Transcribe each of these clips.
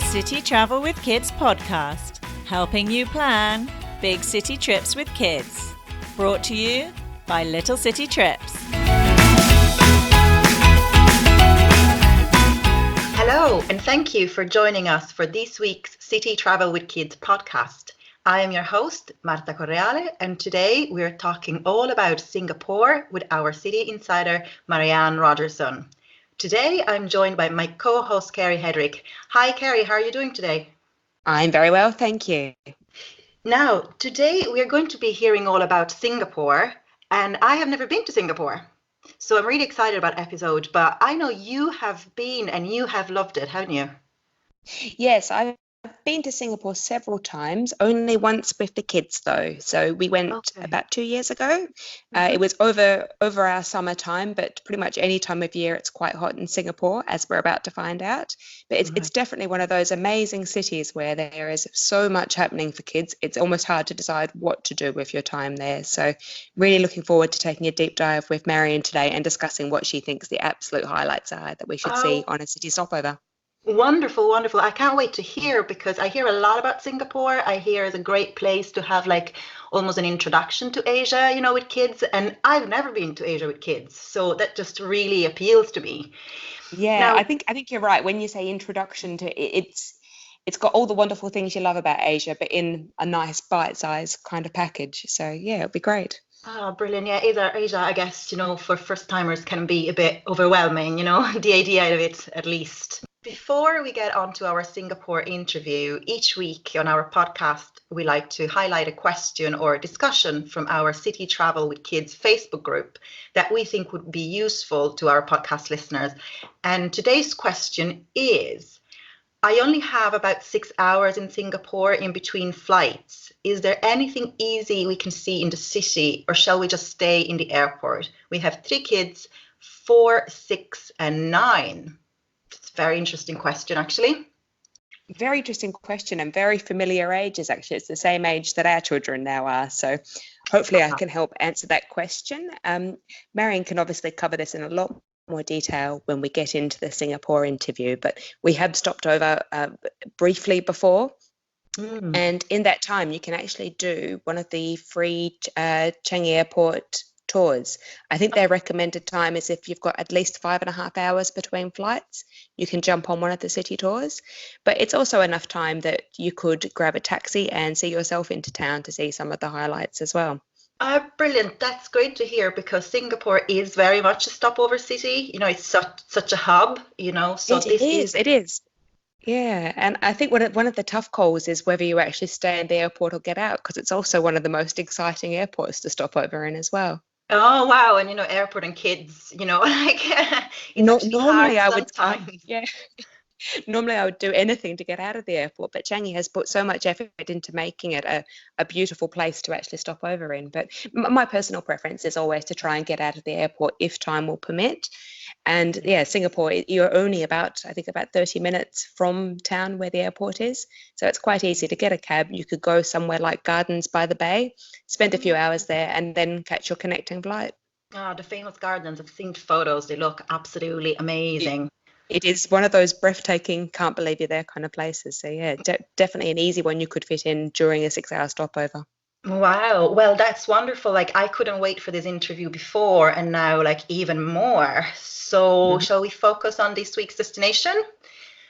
the City Travel with Kids podcast, helping you plan big city trips with kids. Brought to you by Little City Trips. Hello, and thank you for joining us for this week's City Travel with Kids podcast. I am your host, Marta Correale, and today we're talking all about Singapore with our city insider, Marianne Rogerson. Today, I'm joined by my co-host, Carrie Hedrick. Hi, Carrie, how are you doing today? I'm very well, thank you. Now, today we are going to be hearing all about Singapore, and I have never been to Singapore. So I'm really excited about the episode, but I know you have been and you have loved it, haven't you? Yes, I've been to Singapore several times, only once with the kids though. So we went about 2 years ago. It was over our summertime, but pretty much any time of year it's quite hot in Singapore, as we're about to find out. But it's definitely one of those amazing cities where there is so much happening for kids. It's almost hard to decide what to do with your time there. So really looking forward to taking a deep dive with Marion today and discussing what she thinks the absolute highlights are that we should see on a city stopover. Wonderful, wonderful. I can't wait to hear, because I hear a lot about Singapore. I hear it's a great place to have like almost an introduction to Asia, you know, with kids. And I've never been to Asia with kids. So that just really appeals to me. Yeah, Now, I think you're right. When you say introduction to it, it's got all the wonderful things you love about Asia, but in a nice bite-sized kind of package. So yeah, it'll be great. Oh, brilliant. Yeah, Asia, I guess, you know, for first timers can be a bit overwhelming, you know, the idea of it at least. Before we get on to our Singapore interview, each week on our podcast, we like to highlight a question or a discussion from our City Travel with Kids Facebook group that we think would be useful to our podcast listeners. And today's question is, I only have about 6 hours in Singapore in between flights. Is there anything easy we can see in the city, or shall we just stay in the airport? We have 3 kids, 4, 6, and 9. It's a very interesting question, actually. Very interesting question, and very familiar ages, actually. It's the same age that our children now are. So hopefully I can help answer that question. Marion can obviously cover this in a lot more detail when we get into the Singapore interview, but we have stopped over briefly before. And in that time, you can actually do one of the free Changi Airport tours. I think their recommended time is if you've got at least 5.5 hours between flights, you can jump on one of the city tours. But it's also enough time that you could grab a taxi and see yourself into town to see some of the highlights as well. Brilliant. That's great to hear, because Singapore is very much a stopover city. You know, it's such a hub, you know. So it is. Yeah, and I think one of the tough calls is whether you actually stay in the airport or get out, because it's also one of the most exciting airports to stop over in as well. Oh, wow. And, you know, airport and kids, you know, like normally I would Normally I would do anything to get out of the airport, but Changi has put so much effort into making it a beautiful place to actually stop over in. But my personal preference is always to try and get out of the airport if time will permit. And yeah, Singapore, you're only about 30 minutes from town where the airport is. So it's quite easy to get a cab. You could go somewhere like Gardens by the Bay, spend a few hours there, and then catch your connecting flight. Oh, the famous gardens. I've seen photos. They look absolutely amazing. It is one of those breathtaking, can't believe you're there kind of places. So yeah, definitely an easy one you could fit in during a 6-hour stopover. Wow. Well, that's wonderful. Like, I couldn't wait for this interview before, and now like even more. So shall we focus on this week's destination?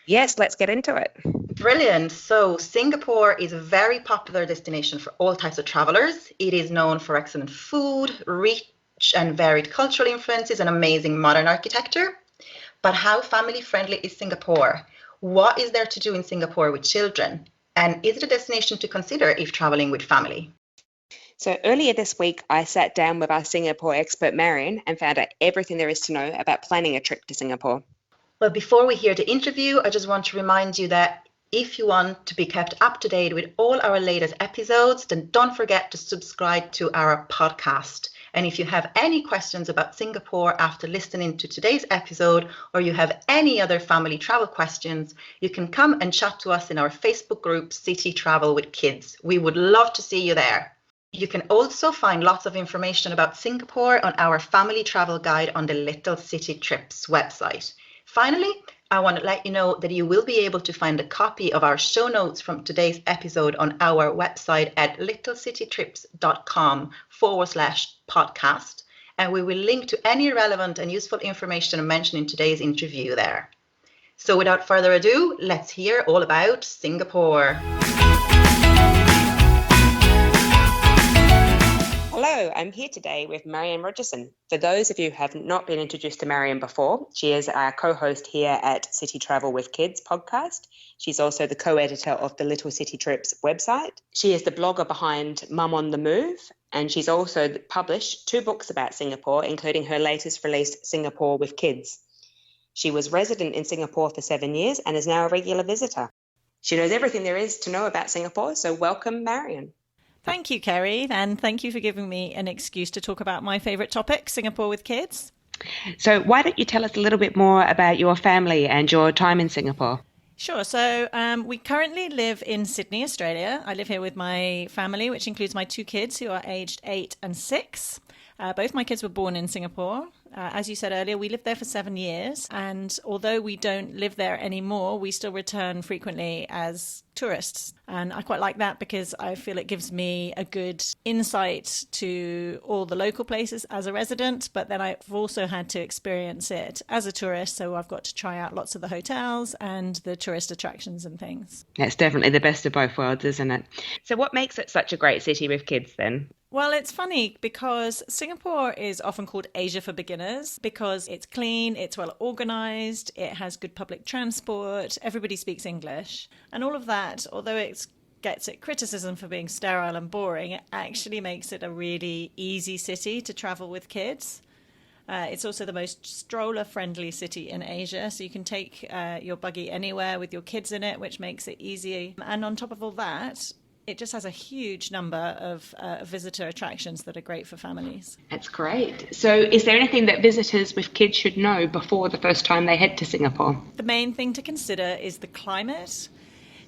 Yes, let's get into it. Brilliant. So Singapore is a very popular destination for all types of travelers. It is known for excellent food, rich and varied cultural influences, and amazing modern architecture. But how family friendly is Singapore? What is there to do in Singapore with children? And is it a destination to consider if traveling with family? So earlier this week, I sat down with our Singapore expert, Marion, and found out everything there is to know about planning a trip to Singapore. Well, before we hear the interview, I just want to remind you that if you want to be kept up to date with all our latest episodes, then don't forget to subscribe to our podcast. And if you have any questions about Singapore after listening to today's episode, or you have any other family travel questions, you can come and chat to us in our Facebook group, City Travel with Kids. We would love to see you there. You can also find lots of information about Singapore on our family travel guide on the Little City Trips website. Finally, I want to let you know that you will be able to find a copy of our show notes from today's episode on our website at littlecitytrips.com/podcast. And we will link to any relevant and useful information mentioned in today's interview there. So without further ado, let's hear all about Singapore. Hello, I'm here today with Marianne Rogerson. For those of you who have not been introduced to Marianne before, she is our co-host here at City Travel with Kids podcast. She's also the co-editor of the Little City Trips website. She is the blogger behind Mum on the Move, and she's also published 2 books about Singapore, including her latest released, Singapore with Kids. She was resident in Singapore for 7 years and is now a regular visitor. She knows everything there is to know about Singapore, so welcome, Marianne. Thank you, Kerry, and thank you for giving me an excuse to talk about my favourite topic, Singapore with kids. So why don't you tell us a little bit more about your family and your time in Singapore? Sure. So we currently live in Sydney, Australia. I live here with my family, which includes my 2 kids who are aged 8 and 6. Both my kids were born in Singapore. As you said earlier, we lived there for 7 years. And although we don't live there anymore, we still return frequently as tourists. And I quite like that because I feel it gives me a good insight to all the local places as a resident. But then I've also had to experience it as a tourist. So I've got to try out lots of the hotels and the tourist attractions and things. That's definitely the best of both worlds, isn't it? So what makes it such a great city with kids then? Well, it's funny because Singapore is often called Asia for beginners because it's clean, it's well organised, it has good public transport, everybody speaks English. And all of that, although it gets criticism for being sterile and boring, it actually makes it a really easy city to travel with kids. It's also the most stroller-friendly city in Asia, so you can take your buggy anywhere with your kids in it, which makes it easy. And on top of all that, it just has a huge number of visitor attractions that are great for families. That's great. So is there anything that visitors with kids should know before the first time they head to Singapore? The main thing to consider is the climate.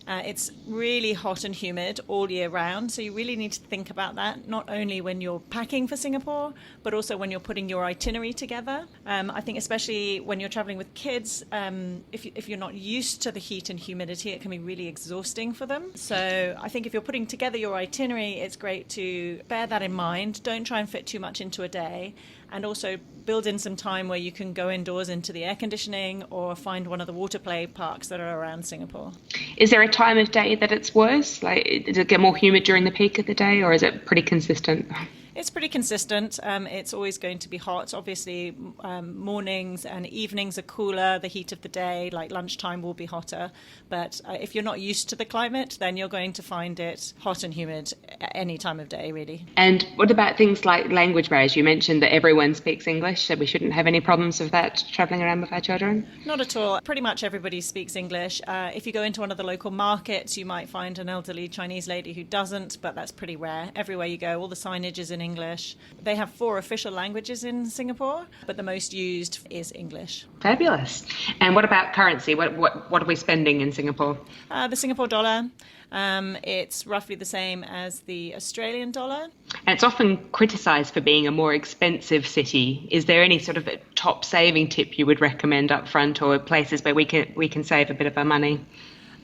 It's really hot and humid all year round, so you really need to think about that, not only when you're packing for Singapore, but also when you're putting your itinerary together. I think especially when you're traveling with kids, if you're not used to the heat and humidity, it can be really exhausting for them. So I think if you're putting together your itinerary, it's great to bear that in mind. Don't try and fit too much into a day. And also build in some time where you can go indoors into the air conditioning or find one of the water play parks that are around Singapore. Is there a time of day that it's worse? Like, does it get more humid during the peak of the day, or is it pretty consistent? It's pretty consistent. It's always going to be hot. Obviously, mornings and evenings are cooler. The heat of the day, like lunchtime, will be hotter. But if you're not used to the climate, then you're going to find it hot and humid at any time of day, really. And what about things like language barriers? You mentioned that everyone speaks English, so we shouldn't have any problems with that travelling around with our children? Not at all. Pretty much everybody speaks English. If you go into one of the local markets, you might find an elderly Chinese lady who doesn't, but that's pretty rare. Everywhere you go, all the signage is in English. They have 4 official languages in Singapore, but the most used is English. Fabulous. And what about currency? What are we spending in Singapore? The Singapore dollar. It's roughly the same as the Australian dollar. And it's often criticised for being a more expensive city. Is there any sort of a top saving tip you would recommend up front, or places where we can save a bit of our money?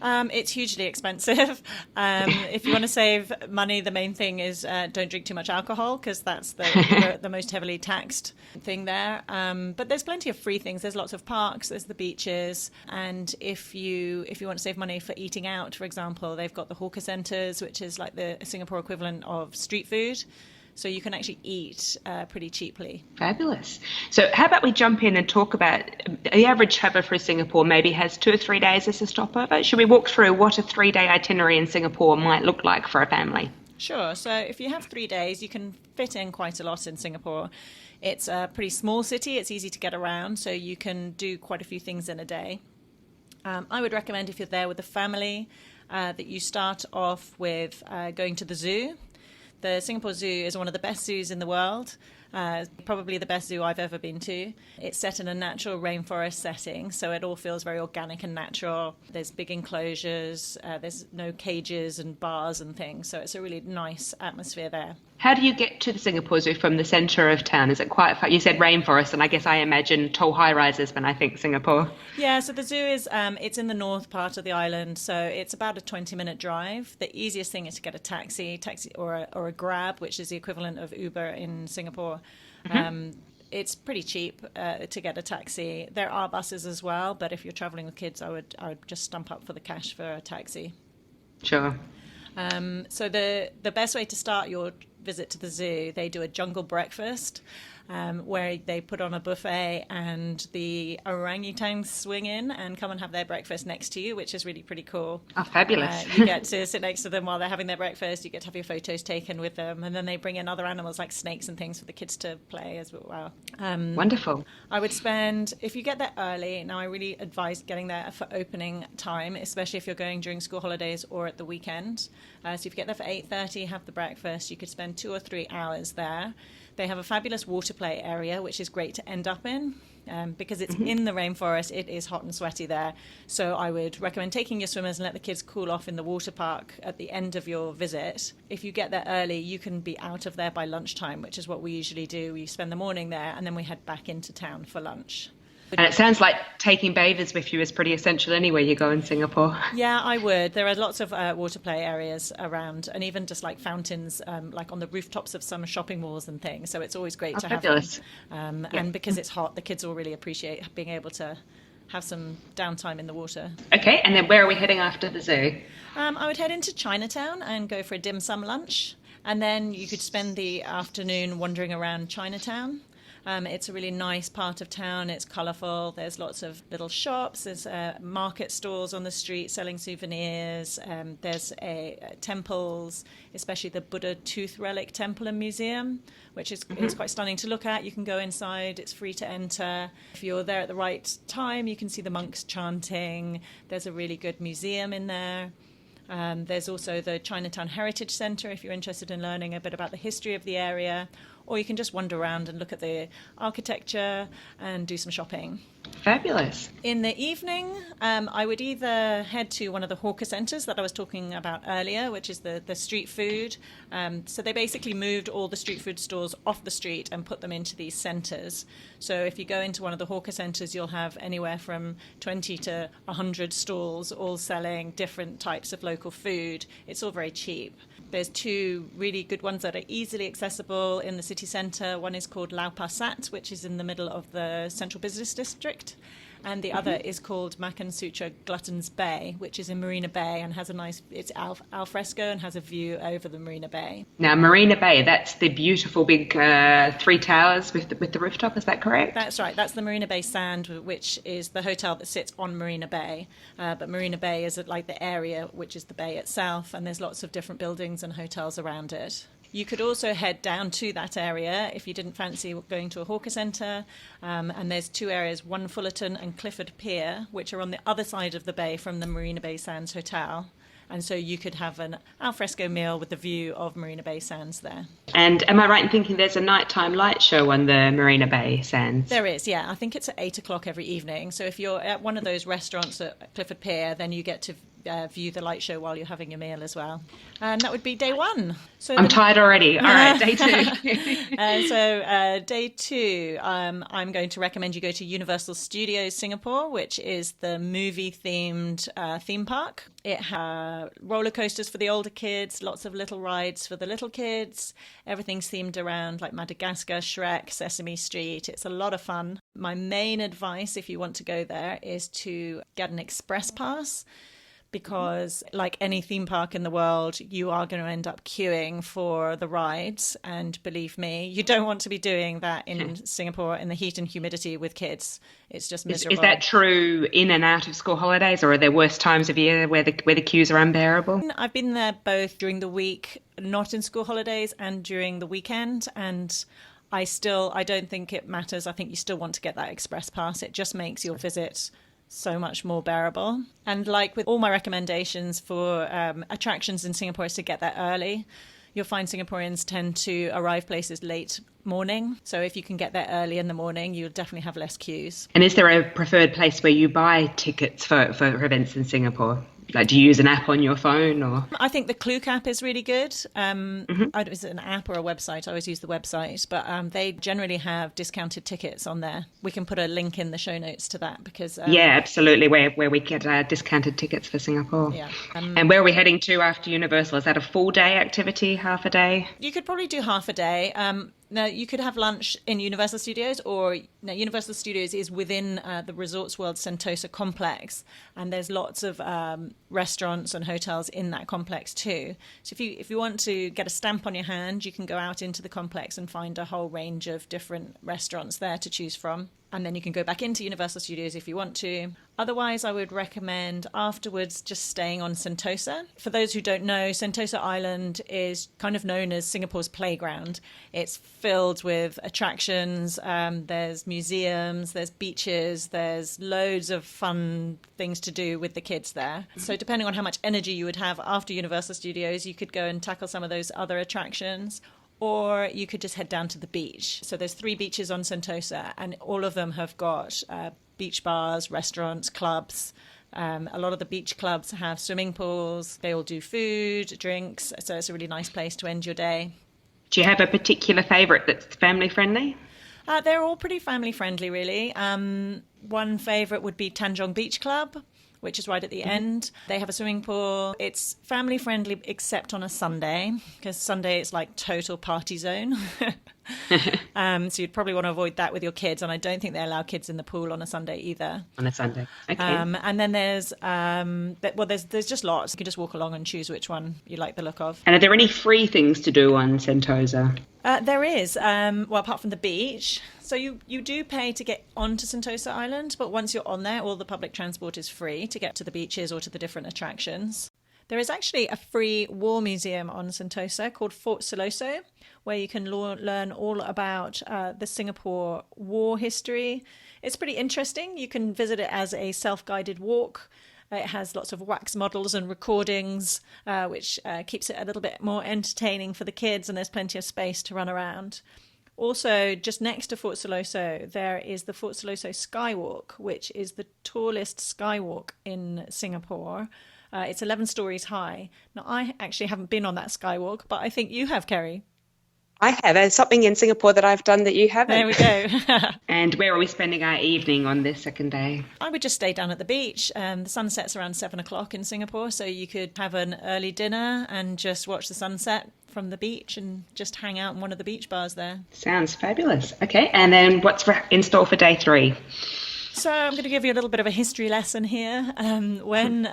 It's hugely expensive. If you want to save money, the main thing is don't drink too much alcohol, because that's the most heavily taxed thing there. But there's plenty of free things. There's lots of parks, there's the beaches. And if you want to save money for eating out, for example, they've got the hawker centres, which is like the Singapore equivalent of street food. So you can actually eat pretty cheaply. Fabulous. So how about we jump in and talk about the average traveller through Singapore maybe has 2 or 3 days as a stopover. Should we walk through what a 3-day itinerary in Singapore might look like for a family? Sure. So if you have 3 days, you can fit in quite a lot in Singapore. It's a pretty small city. It's easy to get around, so you can do quite a few things in a day. I would recommend, if you're there with a family, that you start off with going to the zoo. The Singapore Zoo is one of the best zoos in the world, probably the best zoo I've ever been to. It's set in a natural rainforest setting, so it all feels very organic and natural. There's big enclosures, there's no cages and bars and things, so it's a really nice atmosphere there. How do you get to the Singapore Zoo from the centre of town? Is it quite far? You said rainforest, and I guess I imagine tall high-rises when I think Singapore. Yeah, so the zoo is it's in the north part of the island, so it's about a 20-minute drive. The easiest thing is to get a taxi or a Grab, which is the equivalent of Uber in Singapore. It's pretty cheap to get a taxi. There are buses as well, but if you're traveling with kids, I would just stump up for the cash for a taxi. Sure. So the best way to start your visit to the zoo, they do a jungle breakfast where they put on a buffet and the orangutans swing in and come and have their breakfast next to you, which is really pretty cool. Oh, fabulous. You get to sit next to them while they're having their breakfast. You get to have your photos taken with them. And then they bring in other animals like snakes and things for the kids to play as well. Wonderful. I would spend, if you get there early, now I really advise getting there for opening time, especially if you're going during school holidays or at the weekend. So if you get there for 8:30, have the breakfast, you could spend 2 or 3 hours there. They have a fabulous water play area, which is great to end up in. Because it's in the rainforest, it is hot and sweaty there. So I would recommend taking your swimmers and let the kids cool off in the water park at the end of your visit. If you get there early, you can be out of there by lunchtime, which is what we usually do. We spend the morning there and then we head back into town for lunch. And it sounds like taking bathers with you is pretty essential anywhere you go in Singapore. Yeah, I would. There are lots of water play areas around, and even just like fountains, like on the rooftops of some shopping malls and things. So it's always great to have them. And because it's hot, the kids will really appreciate being able to have some downtime in the water. Okay, and then where are we heading after the zoo? I would head into Chinatown and go for a dim sum lunch. And then you could spend the afternoon wandering around Chinatown. It's a really nice part of town. It's colourful. There's lots of little shops. There's market stalls on the street selling souvenirs. There's temples, especially the Buddha Tooth Relic Temple and Museum, which is it's quite stunning to look at. You can go inside. It's free to enter. If you're there at the right time, you can see the monks chanting. There's a really good museum in there. There's also the Chinatown Heritage Centre if you're interested in learning a bit about the history of the area, or you can just wander around and look at the architecture and do some shopping. Fabulous. In the evening, I would either head to one of the hawker centres that I was talking about earlier, which is the street food. So they basically moved all the street food stores off the street and put them into these centres. So if you go into one of the hawker centres, you'll have anywhere from 20 to 100 stalls, all selling different types of local food. It's all very cheap. There's 2 really good ones that are easily accessible in the city centre. One is called Lau Pa Sat, which is in the middle of the central business district. And the other is called Makan Sutra Glutton's Bay, which is in Marina Bay and has a nice, it's al fresco and has a view over the Marina Bay. Now, Marina Bay, that's the beautiful big 3 towers with the rooftop, is that correct? That's right. That's the Marina Bay Sand, which is the hotel that sits on Marina Bay. But Marina Bay is like the area, which is the bay itself, and there's lots of different buildings and hotels around it. You could also head down to that area if you didn't fancy going to a hawker centre. And there's 2 areas, one Fullerton and Clifford Pier, which are on the other side of the bay from the Marina Bay Sands Hotel. And so you could have an alfresco meal with the view of Marina Bay Sands there. And am I right in thinking there's a nighttime light show on the Marina Bay Sands? There is, yeah. I think it's at 8 o'clock every evening. So if you're at one of those restaurants at Clifford Pier, then you get to view the light show while you're having your meal as well. And that would be day 1. So I'm tired already. All right, day 2. Day 2, I'm going to recommend you go to Universal Studios Singapore, which is the movie-themed theme park. It has roller coasters for the older kids, lots of little rides for the little kids. Everything's themed around like Madagascar, Shrek, Sesame Street. It's a lot of fun. My main advice, if you want to go there, is to get an express pass, because like any theme park in the world, you are going to end up queuing for the rides. And believe me, you don't want to be doing that in Singapore in the heat and humidity with kids. It's just miserable. Is that true in and out of school holidays, or are there worse times of year where the queues are unbearable? I've been there both during the week, not in school holidays, and during the weekend. And I don't think it matters. I think you still want to get that express pass. It just makes your visit so much more bearable. And like with all my recommendations for attractions in Singapore is to get there early. You'll find Singaporeans tend to arrive places late morning. So if you can get there early in the morning, you'll definitely have less queues. And is there a preferred place where you buy tickets for events in Singapore? Like, do you use an app on your phone or? I think the Klook app is really good. Is it an app or a website? I always use the website, but they generally have discounted tickets on there. We can put a link in the show notes to that because yeah, absolutely. Where we get discounted tickets for Singapore. yeah. And where are we heading to after Universal? Is that a full day activity, half a day? You could probably do half a day. Now, you could have lunch in Universal Studios, or Universal Studios is within the Resorts World Sentosa complex, and there's lots of restaurants and hotels in that complex too. So if you want to get a stamp on your hand, you can go out into the complex and find a whole range of different restaurants there to choose from. And then you can go back into Universal Studios if you want to. Otherwise, I would recommend afterwards just staying on Sentosa. For those who don't know, Sentosa Island is kind of known as Singapore's playground. It's filled with attractions. There's museums, there's beaches, there's loads of fun things to do with the kids there. So depending on how much energy you would have after Universal Studios, you could go and tackle some of those other attractions. Or you could just head down to the beach. So there's 3 beaches on Sentosa, and all of them have got beach bars, restaurants, clubs. A lot of the beach clubs have swimming pools. They all do food, drinks. So it's a really nice place to end your day. Do you have a particular favourite that's family friendly? They're all pretty family friendly, really. One favourite would be Tanjong Beach Club, which is right at the end. They have a swimming pool. It's family friendly except on a Sunday, because Sunday it's like total party zone. So you'd probably want to avoid that with your kids, and I don't think they allow kids in the pool on a Sunday either. On a Sunday, okay. And then there's just lots. You can just walk along and choose which one you like the look of. And are there any free things to do on Sentosa? There is, apart from the beach. So you do pay to get onto Sentosa Island, but once you're on there, all the public transport is free to get to the beaches or to the different attractions. There is actually a free war museum on Sentosa called Fort Siloso, where you can learn all about the Singapore war history. It's pretty interesting. You can visit it as a self-guided walk. It has lots of wax models and recordings, which keeps it a little bit more entertaining for the kids, and there's plenty of space to run around. Also, just next to Fort Siloso, there is the Fort Siloso Skywalk, which is the tallest skywalk in Singapore. It's 11 stories high. Now, I actually haven't been on that skywalk, but I think you have, Kerry. I have. There's something in Singapore that I've done that you haven't. There we go. And where are we spending our evening on this second day? I would just stay down at the beach. The sun sets around 7 o'clock in Singapore, so you could have an early dinner and just watch the sunset from the beach and just hang out in one of the beach bars there. Sounds fabulous. Okay, and then what's in store for day 3? So I'm going to give you a little bit of a history lesson here. When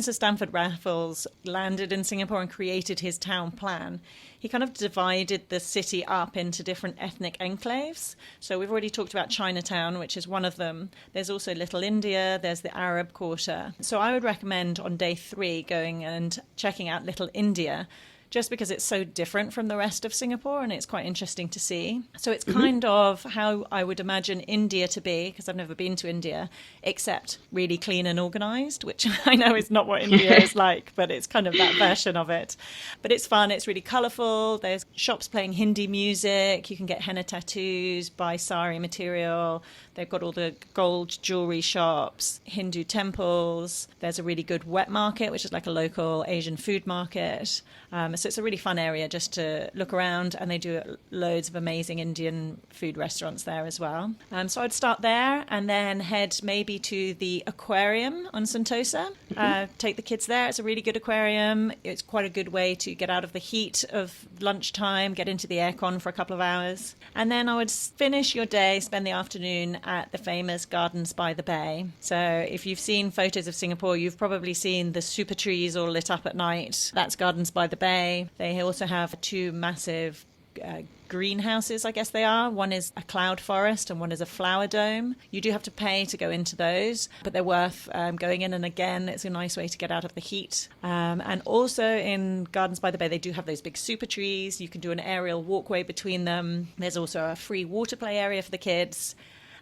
Sir Stamford Raffles landed in Singapore and created his town plan, he kind of divided the city up into different ethnic enclaves. So we've already talked about Chinatown, which is one of them. There's also Little India, there's the Arab Quarter. So I would recommend on day 3 going and checking out Little India, just because it's so different from the rest of Singapore and it's quite interesting to see. So it's kind of how I would imagine India to be, because I've never been to India, except really clean and organised, which I know is not what India is like, but it's kind of that version of it. But it's fun, it's really colourful, there's shops playing Hindi music, you can get henna tattoos, buy sari material, they've got all the gold jewellery shops, Hindu temples, there's a really good wet market, which is like a local Asian food market. So it's a really fun area just to look around, and they do loads of amazing Indian food restaurants there as well. So I'd start there and then head maybe to the aquarium on Sentosa. Take the kids there. It's a really good aquarium. It's quite a good way to get out of the heat of lunchtime, get into the aircon for a couple of hours. And then I would finish your day, spend the afternoon at the famous Gardens by the Bay. So if you've seen photos of Singapore, you've probably seen the super trees all lit up at night. That's Gardens by the Bay. They also have 2 massive greenhouses, I guess they are. One is a cloud forest and one is a flower dome. You do have to pay to go into those, but they're worth going in, and again, it's a nice way to get out of the heat. And also in Gardens by the Bay, they do have those big super trees. You can do an aerial walkway between them. There's also a free water play area for the kids.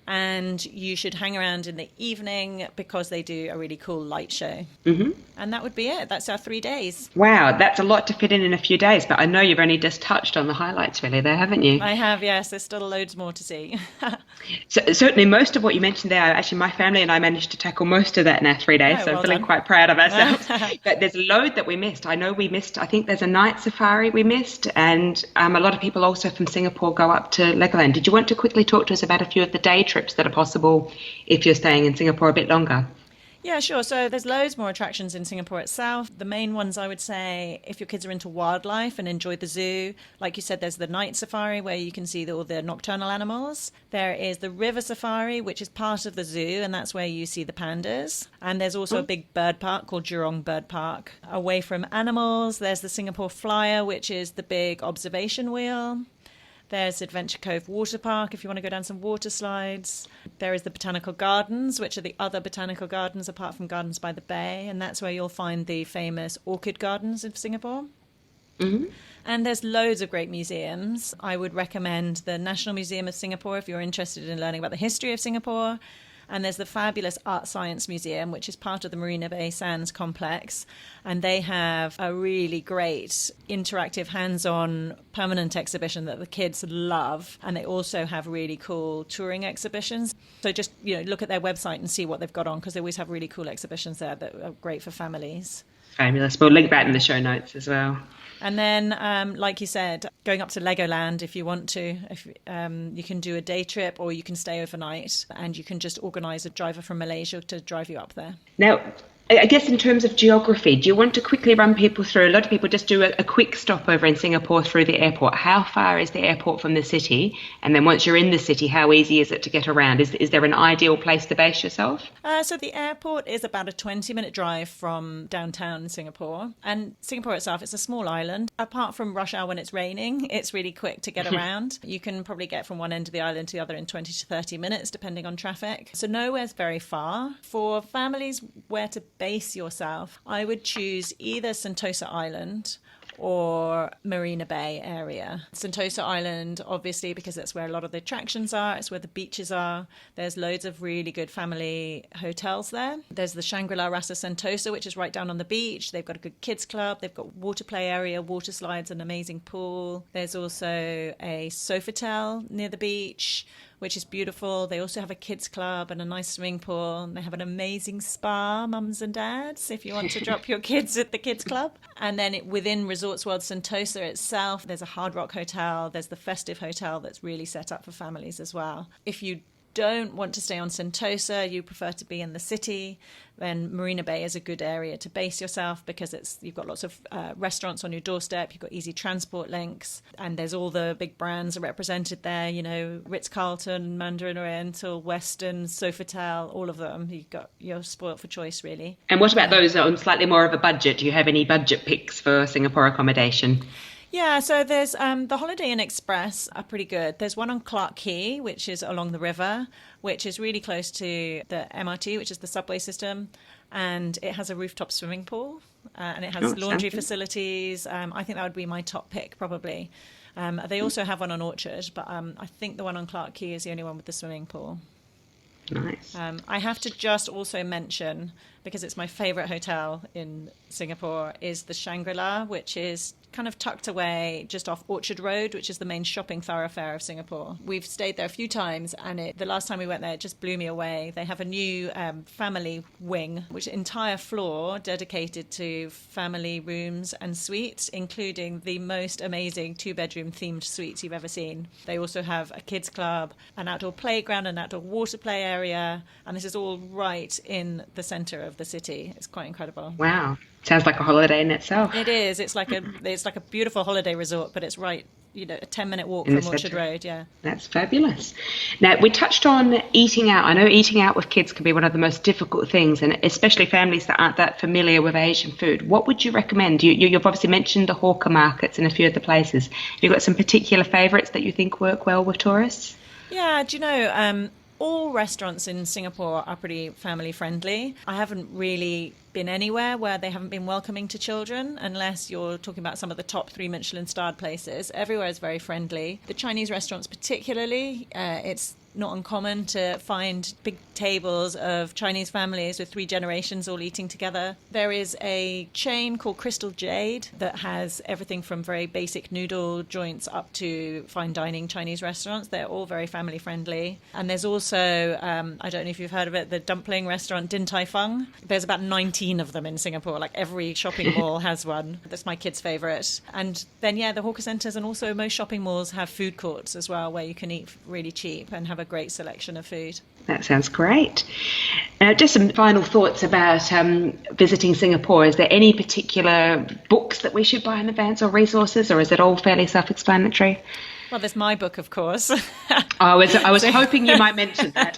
and you should hang around in the evening because they do a really cool light show. And that would be it. That's our 3 days. Wow, that's a lot to fit in a few days, but I know you've only just touched on the highlights really there, haven't you? I have, yes. There's still loads more to see. So, certainly most of what you mentioned there, actually my family and I managed to tackle most of that in our 3 days, so well I'm feeling done. quite proud of ourselves. But there's a load that we missed. I know we missed, I think there's a night safari we missed, and a lot of people also from Singapore go up to Legoland. Did you want to quickly talk to us about a few of the day trips that are possible if you're staying in Singapore a bit longer? Yeah, sure. So there's loads more attractions in Singapore itself. The main ones, I would say, if your kids are into wildlife and enjoy the zoo, like you said, there's the night safari where you can see all the nocturnal animals. There is the river safari, which is part of the zoo, and that's where you see the pandas. And there's also a big bird park called Jurong Bird Park. Away from animals, there's the Singapore Flyer, which is the big observation wheel. There's Adventure Cove Water Park if you want to go down some water slides. There is the Botanical Gardens, which are the other botanical gardens apart from Gardens by the Bay, and that's where you'll find the famous orchid gardens of Singapore. And there's loads of great museums. I would recommend the National Museum of Singapore if you're interested in learning about the history of Singapore. And there's the fabulous Art Science Museum, which is part of the Marina Bay Sands complex. And they have a really great interactive, hands-on, permanent exhibition that the kids love. And they also have really cool touring exhibitions. So just, look at their website and see what they've got on, because they always have really cool exhibitions there that are great for families. Fabulous. We'll link that in the show notes as well. And then, like you said, going up to Legoland if you want to. If you can do a day trip or you can stay overnight, and you can just organise a driver from Malaysia to drive you up there. Now, I guess in terms of geography, do you want to quickly run people through? A lot of people just do a quick stop over in Singapore through the airport. How far is the airport from the city? And then once you're in the city, how easy is it to get around? Is there an ideal place to base yourself? So the airport is about a 20-minute drive from downtown Singapore. And Singapore itself, it's a small island. Apart from rush hour when it's raining, it's really quick to get around. You can probably get from one end of the island to the other in 20 to 30 minutes, depending on traffic. So nowhere's very far. For families where to base yourself, I would choose either Sentosa Island or Marina Bay area. Sentosa Island, obviously, because that's where a lot of the attractions are. It's where the beaches are. There's loads of really good family hotels there. There's the Shangri-La Rasa Sentosa, which is right down on the beach. They've got a good kids club. They've got water play area, water slides, an amazing pool. There's also a Sofitel near the beach, which is beautiful. They also have a kids club and a nice swimming pool. And they have an amazing spa, mums and dads, if you want to drop your kids at the kids club. And then within Resorts World Sentosa itself, there's a Hard Rock Hotel. There's the Festive Hotel that's really set up for families as well. If you don't want to stay on Sentosa, you prefer to be in the city, then Marina Bay is a good area to base yourself, because you've got lots of restaurants on your doorstep, you've got easy transport links, and there's all the big brands are represented there, Ritz-Carlton, Mandarin Oriental, Westin, Sofitel, all of them. You're spoilt for choice, really. And what about those on slightly more of a budget? Do you have any budget picks for Singapore accommodation? Yeah, so there's the Holiday Inn Express are pretty good. There's one on Clarke Quay, which is along the river, which is really close to the MRT, which is the subway system, and it has a rooftop swimming pool, and it has laundry facilities. I think that would be my top pick, probably. They also have one on Orchard, but I think the one on Clarke Quay is the only one with the swimming pool. Nice. I have to just also mention, because it's my favourite hotel in Singapore, is the Shangri-La, which is kind of tucked away just off Orchard Road, which is the main shopping thoroughfare of Singapore. We've stayed there a few times, and the last time we went there, it just blew me away. They have a new family wing, which is an entire floor dedicated to family rooms and suites, including the most amazing 2-bedroom themed suites you've ever seen. They also have a kids club, an outdoor playground, an outdoor water play area, and this is all right in the centre of the city. It's quite incredible. Wow. Sounds like a holiday in itself. It is. It's like a beautiful holiday resort, but it's right, a 10-minute walk from Orchard Road. Yeah. That's fabulous. Now, we touched on eating out. I know eating out with kids can be one of the most difficult things, and especially families that aren't that familiar with Asian food. What would you recommend? You've obviously mentioned the hawker markets and a few of the places. Have you got some particular favourites that you think work well with tourists? Yeah, do you know, all restaurants in Singapore are pretty family friendly. I haven't really been anywhere where they haven't been welcoming to children, unless you're talking about some of the top 3 Michelin starred places. Everywhere is very friendly. The Chinese restaurants particularly, it's not uncommon to find big tables of Chinese families with 3 generations all eating together. There is a chain called Crystal Jade that has everything from very basic noodle joints up to fine dining Chinese restaurants. They're all very family friendly. And there's also, I don't know if you've heard of it, the dumpling restaurant Din Tai Fung. There's about 19 of them in Singapore. Like every shopping mall has one. That's my kids' favourite. And then, the hawker centres and also most shopping malls have food courts as well where you can eat really cheap and have a great selection of food. That sounds great. Just some final thoughts about visiting Singapore. Is there any particular books that we should buy in advance or resources, or is it all fairly self-explanatory? Well, there's my book, of course. I was hoping you might mention that.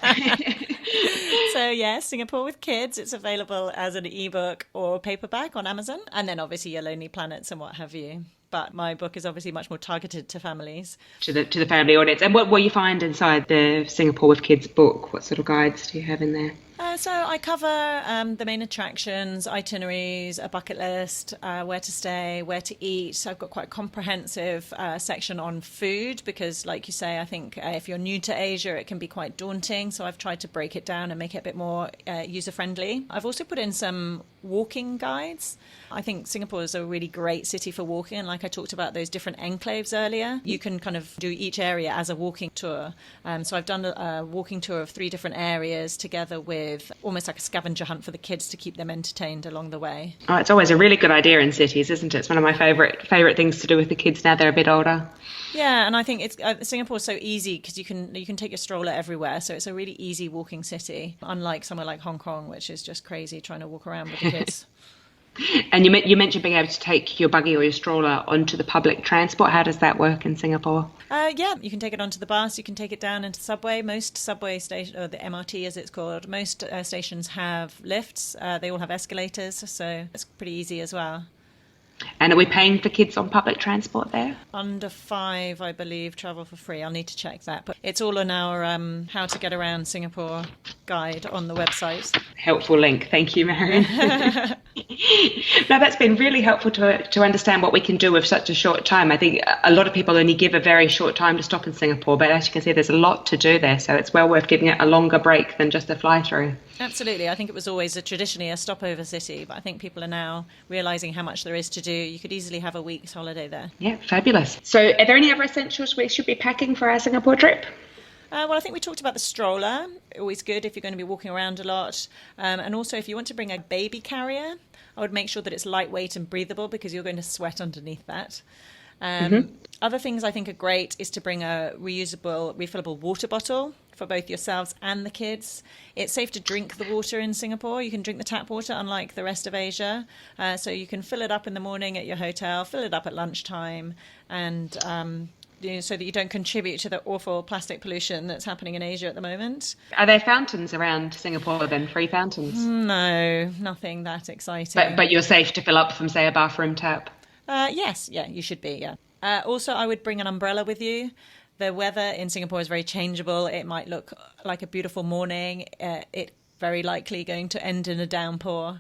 So, Singapore with Kids. It's available as an ebook or paperback on Amazon. And then obviously your Lonely Planets and what have you. But my book is obviously much more targeted to families. To the family audience. And what will you find inside the Singapore with Kids book? What sort of guides do you have in there? So I cover the main attractions, itineraries, a bucket list, where to stay, where to eat. So I've got quite a comprehensive section on food because, like you say, I think if you're new to Asia, it can be quite daunting. So I've tried to break it down and make it a bit more user-friendly. I've also put in some walking guides. I think Singapore is a really great city for walking. And like I talked about those different enclaves earlier, you can kind of do each area as a walking tour. So I've done a walking tour of 3 different areas together with almost like a scavenger hunt for the kids to keep them entertained along the way. Oh, it's always a really good idea in cities, isn't it? It's one of my favourite things to do with the kids now they're a bit older. Yeah, and I think it's Singapore's so easy because you can take your stroller everywhere. So it's a really easy walking city, unlike somewhere like Hong Kong, which is just crazy trying to walk around with the kids. And you mentioned being able to take your buggy or your stroller onto the public transport. How does that work in Singapore? You can take it onto the bus. You can take it down into subway. Most subway station, or the MRT as it's called, most stations have lifts. They all have escalators, so it's pretty easy as well. And are we paying for kids on public transport there? Under 5, I believe, travel for free. I'll need to check that. But it's all on our How to Get Around Singapore guide on the website. Helpful link. Thank you, Marion. No, that's been really helpful to understand what we can do with such a short time. I think a lot of people only give a very short time to stop in Singapore, but as you can see, there's a lot to do there. So it's well worth giving it a longer break than just a fly through. Absolutely. I think it was always traditionally a stopover city, but I think people are now realising how much there is to do. You could easily have a week's holiday there. Yeah, fabulous. So are there any other essentials we should be packing for our Singapore trip? Well, I think we talked about the stroller. Always good if you're going to be walking around a lot. And also if you want to bring a baby carrier, I would make sure that it's lightweight and breathable because you're going to sweat underneath that. Other things I think are great is to bring a reusable, refillable water bottle for both yourselves and the kids. It's safe to drink the water in Singapore. You can drink the tap water, unlike the rest of Asia. So you can fill it up in the morning at your hotel, fill it up at lunchtime, and so that you don't contribute to the awful plastic pollution that's happening in Asia at the moment. Are there fountains around Singapore then, free fountains? No, nothing that exciting. But you're safe to fill up from, say, a bathroom tap? Yes, you should be, yeah. Also, I would bring an umbrella with you. The weather in Singapore is very changeable. It might look like a beautiful morning. It's very likely going to end in a downpour.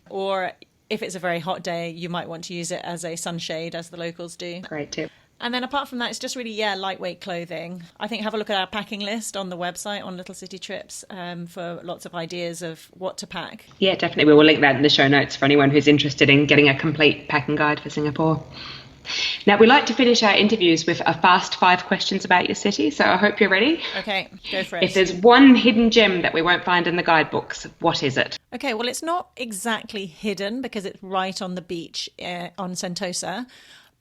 Or if it's a very hot day, you might want to use it as a sunshade, as the locals do. Great tip. And then apart from that, it's just really, lightweight clothing. I think have a look at our packing list on the website on Little City Trips for lots of ideas of what to pack. Yeah, definitely. We will link that in the show notes for anyone who's interested in getting a complete packing guide for Singapore. Now, we like to finish our interviews with a fast 5 questions about your city, so I hope you're ready. Okay, go for it. If there's one hidden gem that we won't find in the guidebooks, what is it? Okay, well, it's not exactly hidden because it's right on the beach on Sentosa.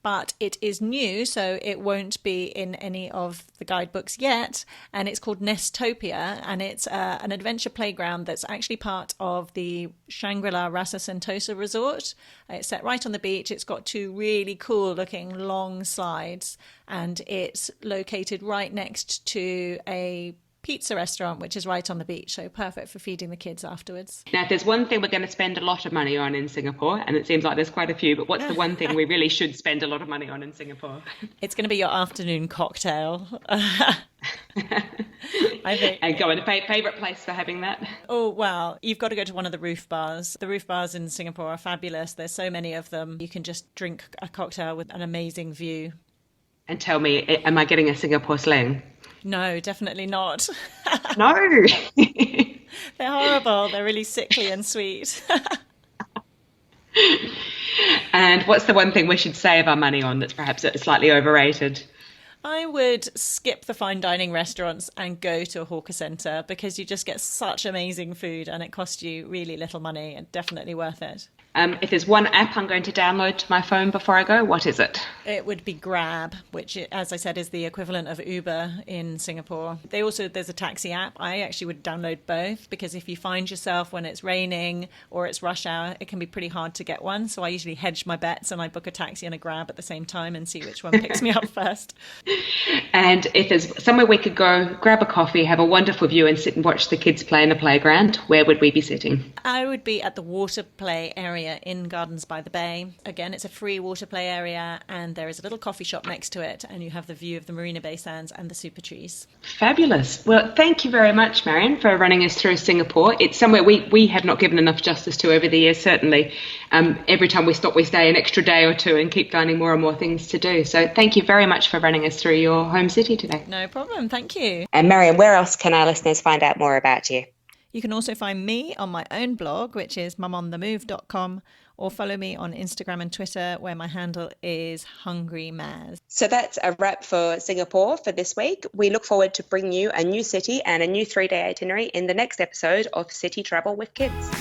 But it is new, so it won't be in any of the guidebooks yet. And it's called Nestopia, and it's an adventure playground that's actually part of the Shangri-La Rasa Sentosa Resort. It's set right on the beach. It's got 2 really cool-looking long slides, and it's located right next to a pizza restaurant, which is right on the beach, so perfect for feeding the kids afterwards. Now, if there's one thing we're going to spend a lot of money on in Singapore, and it seems like there's quite a few, but what's the one thing we really should spend a lot of money on in Singapore? It's going to be your afternoon cocktail. I think. And go on, a favourite place for having that? Oh, well, you've got to go to one of the roof bars. The roof bars in Singapore are fabulous. There's so many of them. You can just drink a cocktail with an amazing view. And tell me, am I getting a Singapore Sling? No, definitely not. No. They're horrible. They're really sickly and sweet. And what's the one thing we should save our money on that's perhaps slightly overrated? I would skip the fine dining restaurants and go to a hawker centre because you just get such amazing food and it costs you really little money and definitely worth it. If there's one app I'm going to download to my phone before I go, what is it? It would be Grab, which, as I said, is the equivalent of Uber in Singapore. There's a taxi app. I actually would download both because if you find yourself when it's raining or it's rush hour, it can be pretty hard to get one. So I usually hedge my bets and I book a taxi and a Grab at the same time and see which one picks me up first. And if there's somewhere we could go, grab a coffee, have a wonderful view and sit and watch the kids play in the playground, where would we be sitting? I would be at the water play area in Gardens by the Bay. Again, it's a free water play area and there is a little coffee shop next to it and you have the view of the Marina Bay sands and the super trees. Fabulous. Well, thank you very much, Marion, for running us through Singapore. It's somewhere we have not given enough justice to over the years, certainly. Every time we stop, we stay an extra day or two and keep finding more and more things to do. So thank you very much for running us through your home city today. No problem. Thank you. And Marion, where else can our listeners find out more about you? You can also find me on my own blog, which is mumonthemove.com, or follow me on Instagram and Twitter, where my handle is hungrymaz. So that's a wrap for Singapore for this week. We look forward to bringing you a new city and a new 3-day itinerary in the next episode of City Travel with Kids.